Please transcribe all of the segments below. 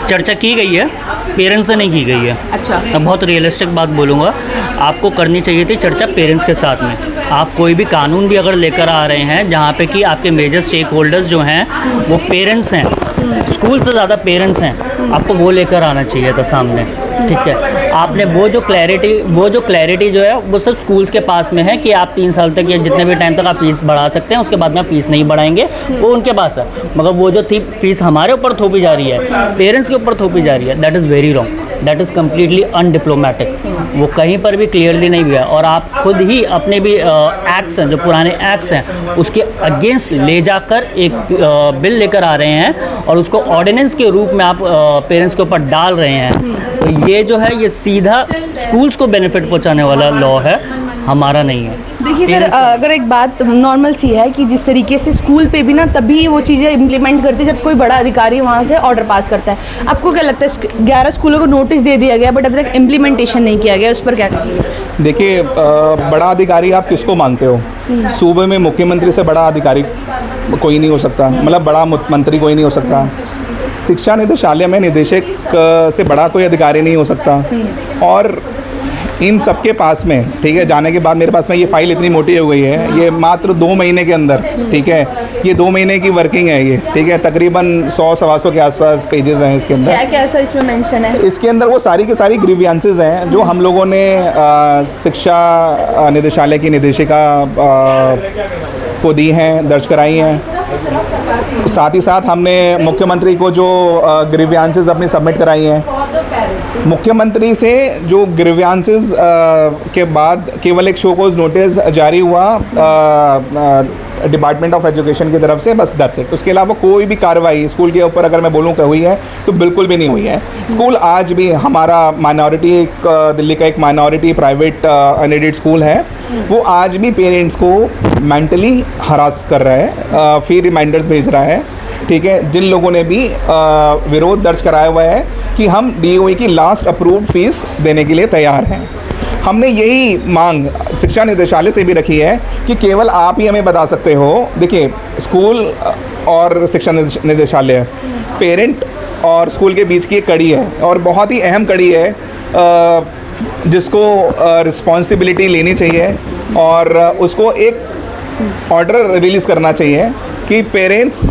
चर्चा की गई है, पेरेंट्स से नहीं की गई है। अच्छा। मैं बहुत रियलिस्टिक बात बोलूँगा, आपको करनी चाहिए थी चर्चा पेरेंट्स के साथ में। आप कोई भी कानून भी अगर लेकर आ रहे हैं जहाँ पे कि आपके मेजर स्टेक होल्डर्स जो हैं वो पेरेंट्स हैं, स्कूल से ज़्यादा पेरेंट्स हैं, आपको वो लेकर आना चाहिए था सामने। ठीक है, आपने वो जो क्लैरिटी जो है वो सिर्फ स्कूल्स के पास में है कि आप 3 साल तक या जितने भी टाइम तक आप फीस बढ़ा सकते हैं, उसके बाद में आप फीस नहीं बढ़ाएंगे, वो उनके पास है। मगर वो जो थी फीस हमारे ऊपर थोपी जा रही है, पेरेंट्स के ऊपर थोपी जा रही है, that is very wrong, that is completely undiplomatic. वो कहीं पर भी क्लियरली नहीं हुआ है और आप खुद ही अपने भी एक्ट्स हैं, जो पुराने एक्ट्स हैं, उसके अगेंस्ट ले जाकर एक बिल लेकर आ रहे हैं और उसको ऑर्डिनेंस के रूप में आप पेरेंट्स के ऊपर डाल रहे हैं। तो ये जो है ये सीधा स्कूल्स को बेनिफिट पहुंचाने वाला लॉ है, हमारा नहीं है। देखिए सर, अगर एक बात नॉर्मल सी है कि जिस तरीके से स्कूल पे भी ना तभी वो चीज़ें इम्प्लीमेंट करते जब कोई बड़ा अधिकारी वहाँ से ऑर्डर पास करता है। आपको क्या लगता है 11 स्कूलों को नोटिस दे दिया गया बट अभी तक इम्प्लीमेंटेशन नहीं किया गया, उस पर क्या कहेंगे? देखिए, बड़ा अधिकारी आप किसको मानते हो? सूबे में मुख्यमंत्री से बड़ा अधिकारी कोई नहीं हो सकता, मतलब बड़ा मंत्री कोई नहीं हो सकता। शिक्षा निदेशालय में निदेशक से बड़ा कोई अधिकारी नहीं हो सकता। और इन सबके पास में, ठीक है, जाने के बाद मेरे पास में ये फाइल इतनी मोटी हो गई है, ये मात्र 2 महीने के अंदर, ठीक है, ये 2 महीने की वर्किंग है ये, ठीक है, तकरीबन 100-125 के आसपास पेजेस हैं इसके अंदर। क्या सर इसमें मेंशन है? इसके अंदर वो सारी की सारी ग्रीवियंसेस हैं जो हम लोगों ने शिक्षा निदेशालय की निदेशिका को दी हैं, दर्ज कराई हैं। साथ ही साथ हमने मुख्यमंत्री को जो ग्रीवियंसेस अपनी सबमिट कराई हैं। मुख्यमंत्री से जो ग्रीवियंसेस के बाद केवल एक शो कोज नोटिस जारी हुआ डिपार्टमेंट ऑफ एजुकेशन की तरफ से, बस दैट्स इट। उसके अलावा कोई भी कार्रवाई स्कूल के ऊपर अगर मैं बोलूँ कि हुई है तो बिल्कुल भी नहीं हुई है। स्कूल आज भी हमारा माइनॉरिटी, एक दिल्ली का एक माइनॉरिटी प्राइवेट अनएडेड स्कूल है, वो आज भी पेरेंट्स को मेंटली हरास कर रहा है, फिर रिमाइंडर्स भेज रहा है, ठीक है। जिन लोगों ने भी विरोध दर्ज कराया हुआ है कि हम DOE की लास्ट अप्रूव्ड फीस देने के लिए तैयार हैं। हमने यही मांग शिक्षा निदेशालय से भी रखी है कि केवल आप ही हमें बता सकते हो। देखिए, स्कूल और शिक्षा निदेशालय पेरेंट और स्कूल के बीच की एक कड़ी है और बहुत ही अहम कड़ी है, जिसको रिस्पॉन्सिबिलिटी लेनी चाहिए और उसको एक ऑर्डर रिलीज़ करना चाहिए कि पेरेंट्स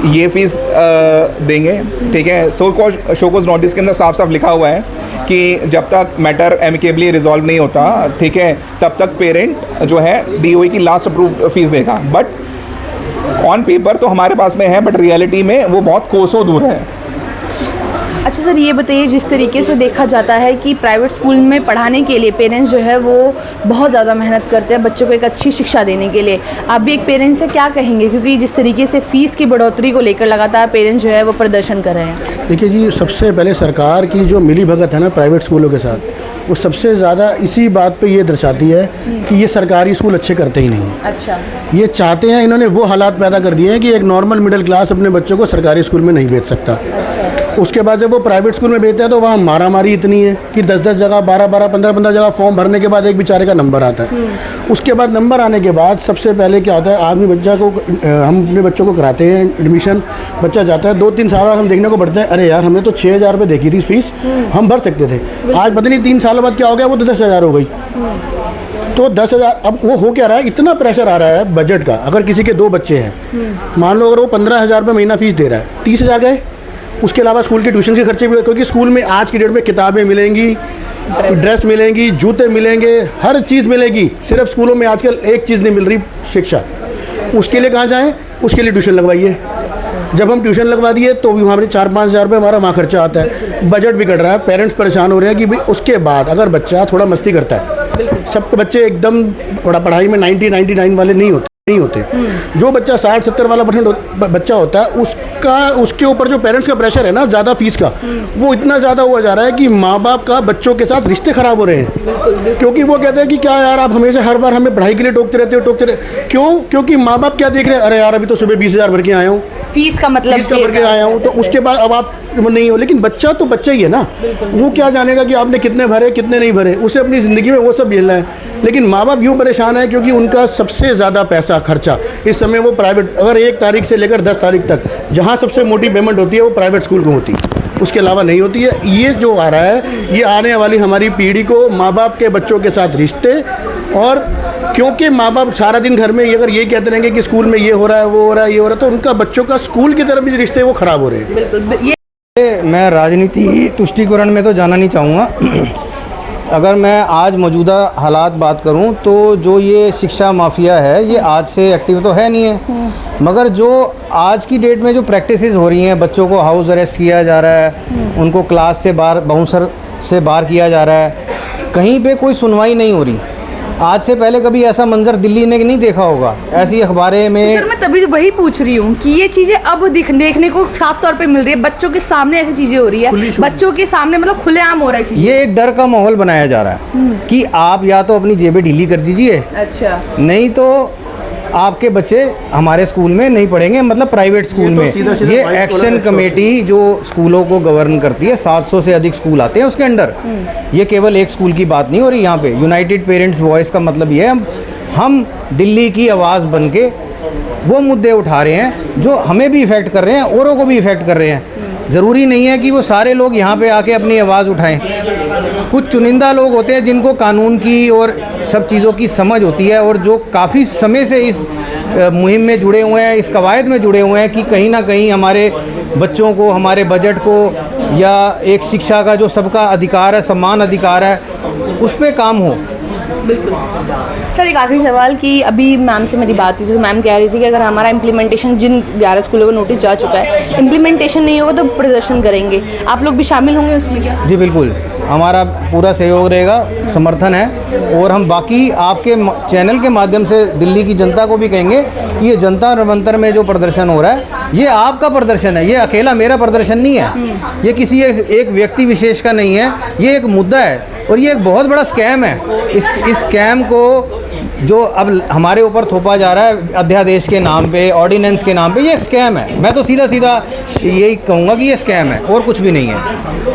ये फीस देंगे, ठीक है। शोकोज नोटिस के अंदर साफ साफ लिखा हुआ है कि जब तक मैटर एमिकेबली रिजॉल्व नहीं होता, ठीक है, तब तक पेरेंट जो है DOE की लास्ट अप्रूव्ड फीस देगा। बट ऑन पेपर तो हमारे पास में है, बट रियलिटी में वो बहुत कोसों दूर है। अच्छा सर, ये बताइए, जिस तरीके से देखा जाता है कि प्राइवेट स्कूल में पढ़ाने के लिए पेरेंट्स जो है वो बहुत ज़्यादा मेहनत करते हैं बच्चों को एक अच्छी शिक्षा देने के लिए, आप भी एक पेरेंट्स से क्या कहेंगे? क्योंकि जिस तरीके से फ़ीस की बढ़ोतरी को लेकर लगातार पेरेंट्स जो है वो प्रदर्शन कर रहे हैं। देखिए जी, सबसे पहले सरकार की जो मिली भगत है ना प्राइवेट स्कूलों के साथ, वो सबसे ज़्यादा इसी बात पे ये दर्शाती है कि ये सरकारी स्कूल अच्छे करते ही नहीं हैं। अच्छा। ये चाहते हैं, इन्होंने वो हालात पैदा कर दिए हैं कि एक नॉर्मल मिडिल क्लास अपने बच्चों को सरकारी स्कूल में नहीं भेज सकता। उसके बाद जब वो प्राइवेट स्कूल में भेजता है तो वहाँ मारामारी इतनी है कि 10-10 जगह, 12-12, 15-15 जगह फॉर्म भरने के बाद एक बेचारे का नंबर आता है। उसके बाद नंबर आने के बाद सबसे पहले क्या होता है, आदमी बच्चा को, हम अपने बच्चों को कराते हैं एडमिशन, बच्चा जाता है 2-3 साल बाद हम देखने को बढ़ते हैं, अरे यार हमने तो 6,000 रुपये देखी थी फीस, हम भर सकते थे, आज पता नहीं 3 सालों बाद क्या हो गया, वो तो 10,000 हो गई। तो 10,000, अब वो हो क्या रहा है, इतना प्रेशर आ रहा है बजट का। अगर किसी के 2 बच्चे हैं, मान लो अगर वो 15,000 रुपये महीना फीस दे रहा है, 30,000 गए। उसके अलावा स्कूल के ट्यूशन के खर्चे भी, क्योंकि स्कूल में आज की डेट में किताबें मिलेंगी, ड्रेस मिलेंगी, जूते मिलेंगे, हर चीज़ मिलेगी। सिर्फ स्कूलों में आजकल एक चीज़ नहीं मिल रही, शिक्षा। उसके लिए कहाँ जाएँ? उसके लिए ट्यूशन लगवाइए। जब हम ट्यूशन लगवा दिए तो भी वहाँ पर 4-5 हज़ार रुपये हमारा वहाँ खर्चा आता है, बजट भी कट रहा है, पेरेंट्स परेशान हो रहे हैं कि भाई उसके बाद अगर बच्चा थोड़ा मस्ती करता है, सब बच्चे एकदम थोड़ा पढ़ाई में 90-99 वाले नहीं होते। जो बच्चा 60-70 वाला % बच्चा होता है, उसके ऊपर जो पेरेंट्स का प्रेशर है ना ज़्यादा फीस का, वो इतना ज़्यादा हुआ जा रहा है कि माँ बाप का बच्चों के साथ रिश्ते ख़राब हो रहे हैं। क्योंकि वो कहते हैं कि क्या यार आप हमेशा हर बार हमें पढ़ाई के लिए टोकते रहते हो। क्यों? क्योंकि माँ बाप क्या देख रहे हैं, अरे यार अभी तो सुबह 20,000 भर के आया हूँ, फीस का मतलब फीस का भर के आया हूँ, तो उसके बाद अब आप नहीं हो। लेकिन बच्चा तो बच्चा ही है ना, वो क्या जानेगा कि आपने कितने भरे कितने नहीं भरे, उसे अपनी ज़िंदगी में वो सब झेलना है। लेकिन माँ बाप यूँ परेशान है क्योंकि उनका सबसे ज़्यादा पैसा खर्चा इस समय वो प्राइवेट, अगर 1 तारीख से लेकर 10 तारीख तक जहाँ सबसे मोटी पेमेंट होती है वो प्राइवेट स्कूल को होती है। उसके अलावा नहीं होती है। ये जो आ रहा है ये आने वाली हमारी पीढ़ी को माँ बाप के बच्चों के साथ रिश्ते, और क्योंकि माँ बाप सारा दिन घर में अगर ये कहते रहेंगे कि स्कूल में ये हो रहा है वो हो रहा है ये हो रहा है, तो उनका बच्चों का स्कूल की तरफ भी रिश्ते वो ख़राब हो रहे हैं। बिल्कुल ये मैं राजनीति तुष्टिकरण में तो जाना नहीं चाहूँगा। अगर मैं आज मौजूदा हालात बात करूं तो जो ये शिक्षा माफिया है ये आज से एक्टिव तो है नहीं है, मगर जो आज की डेट में जो प्रैक्टिसेस हो रही हैं, बच्चों को हाउस अरेस्ट किया जा रहा है, उनको क्लास से बाहर बाउंसर से बाहर किया जा रहा है, कहीं पे कोई सुनवाई नहीं हो रही। आज से पहले कभी ऐसा मंजर दिल्ली ने नहीं देखा होगा। ऐसी अखबारें में सर मैं तभी तो वही पूछ रही हूँ कि ये चीज़ें अब देखने को साफ तौर पे मिल रही है, बच्चों के सामने ऐसी चीज़ें हो रही है, बच्चों के सामने मतलब खुलेआम हो रहा है चीज़ें। ये एक डर का माहौल बनाया जा रहा है कि आप या तो अपनी जेबें ढीली कर दीजिए, अच्छा, नहीं तो आपके बच्चे हमारे स्कूल में नहीं पढ़ेंगे, मतलब प्राइवेट स्कूल में। ये एक्शन कमेटी जो स्कूलों को गवर्न करती है, 700 से अधिक स्कूल आते हैं उसके अंडर। ये केवल एक स्कूल की बात नहीं हो रही यहाँ पे। यूनाइटेड पेरेंट्स वॉइस का मतलब ये है हम दिल्ली की आवाज़ बन के वो मुद्दे उठा रहे हैं जो हमें भी इफ़ेक्ट कर रहे हैं, औरों को भी इफ़ेक्ट कर रहे हैं। ज़रूरी नहीं है कि वो सारे लोग यहाँ पे आके अपनी आवाज़ उठाएं। कुछ चुनिंदा लोग होते हैं जिनको कानून की और सब चीज़ों की समझ होती है, और जो काफ़ी समय से इस मुहिम में जुड़े हुए हैं, इस कवायद में जुड़े हुए हैं कि कहीं ना कहीं हमारे बच्चों को, हमारे बजट को, या एक शिक्षा का जो सबका अधिकार है, सम्मान अधिकार है, उस पर काम हो। बिल्कुल। सर एक आखिरी सवाल कि अभी मैम से मेरी बात हुई थी, तो मैम कह रही थी कि अगर हमारा इम्प्लीमेंटेशन, जिन 11 स्कूलों को नोटिस जा चुका है, इम्प्लीमेंटेशन नहीं होगा तो प्रदर्शन करेंगे। आप लोग भी शामिल होंगे उसमें क्या? जी बिल्कुल, हमारा पूरा सहयोग रहेगा, समर्थन है। और हम बाकी आपके चैनल के माध्यम से दिल्ली की जनता को भी कहेंगे कि ये जनता रमंतर में जो प्रदर्शन हो रहा है ये आपका प्रदर्शन है, ये अकेला मेरा प्रदर्शन नहीं है, ये किसी एक व्यक्ति विशेष का नहीं है, ये एक मुद्दा है और ये एक बहुत बड़ा स्कैम है। इस स्कैम को जो अब हमारे ऊपर थोपा जा रहा है अध्यादेश के नाम पे, ऑर्डिनेंस के नाम पे, ये एक स्कैम है। मैं तो सीधा सीधा यही कहूँगा कि ये स्कैम है और कुछ भी नहीं है।